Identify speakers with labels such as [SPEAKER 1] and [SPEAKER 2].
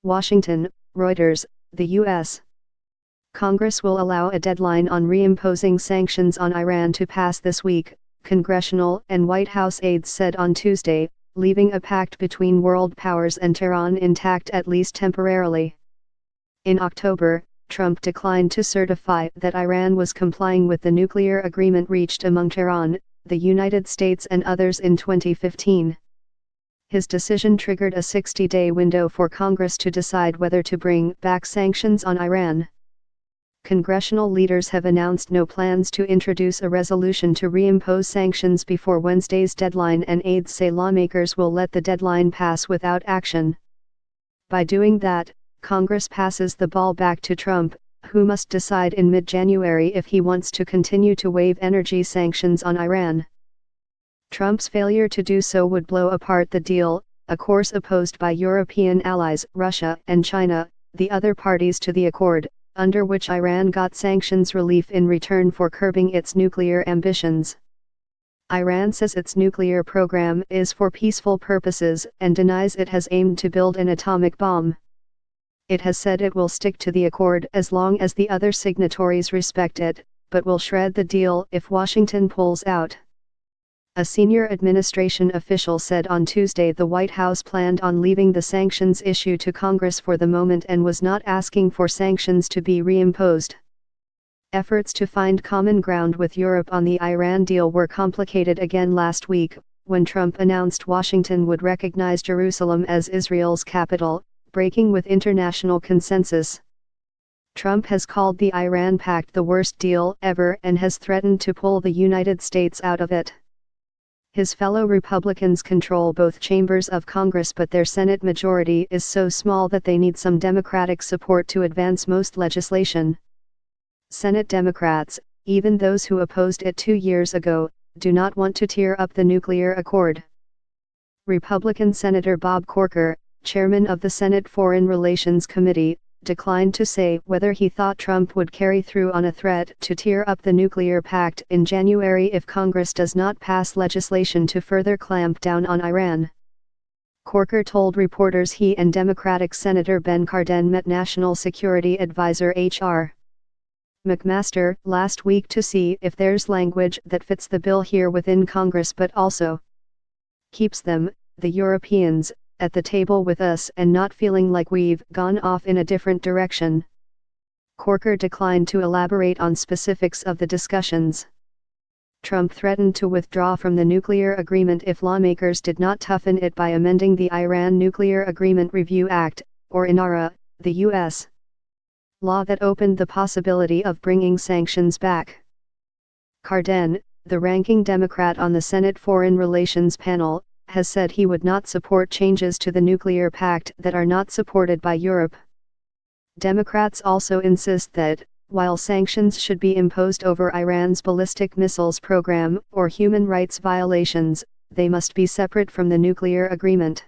[SPEAKER 1] Washington, Reuters, the U.S. Congress will allow a deadline on reimposing sanctions on Iran to pass this week, congressional and White House aides said on Tuesday, leaving a pact between world powers and Tehran intact at least temporarily. In October, Trump declined to certify that Iran was complying with the nuclear agreement reached among Tehran, the United States and others in 2015. His decision triggered a 60-day window for Congress to decide whether to bring back sanctions on Iran. Congressional leaders have announced no plans to introduce a resolution to reimpose sanctions before Wednesday's deadline, and aides say lawmakers will let the deadline pass without action. By doing that, Congress passes the ball back to Trump, who must decide in mid-January if he wants to continue to waive energy sanctions on Iran. Trump's failure to do so would blow apart the deal, a course opposed by European allies, Russia and China, the other parties to the accord, under which Iran got sanctions relief in return for curbing its nuclear ambitions. Iran says its nuclear program is for peaceful purposes and denies it has aimed to build an atomic bomb. It has said it will stick to the accord as long as the other signatories respect it, but will shred the deal if Washington pulls out. A senior administration official said on Tuesday the White House planned on leaving the sanctions issue to Congress for the moment and was not asking for sanctions to be reimposed. Efforts to find common ground with Europe on the Iran deal were complicated again last week, when Trump announced Washington would recognize Jerusalem as Israel's capital, breaking with international consensus. Trump has called the Iran pact the worst deal ever and has threatened to pull the United States out of it. His fellow Republicans control both chambers of Congress, but their Senate majority is so small that they need some Democratic support to advance most legislation. Senate Democrats, even those who opposed it 2 years ago, do not want to tear up the nuclear accord. Republican Senator Bob Corker, chairman of the Senate Foreign Relations Committee, declined to say whether he thought Trump would carry through on a threat to tear up the nuclear pact in January if Congress does not pass legislation to further clamp down on Iran. Corker told reporters he and Democratic Senator Ben Cardin met National Security Advisor H.R. McMaster last week to see if there's language that fits the bill here within Congress but also keeps them, the Europeans, at the table with us and not feeling like we've gone off in a different direction. Corker declined to elaborate on specifics of the discussions. Trump threatened to withdraw from the nuclear agreement if lawmakers did not toughen it by amending the Iran Nuclear Agreement Review Act, or INARA, the U.S. law that opened the possibility of bringing sanctions back. Cardin, the ranking Democrat on the Senate Foreign Relations panel, has said he would not support changes to the nuclear pact that are not supported by Europe. Democrats also insist that, while sanctions should be imposed over Iran's ballistic missiles program or human rights violations, they must be separate from the nuclear agreement.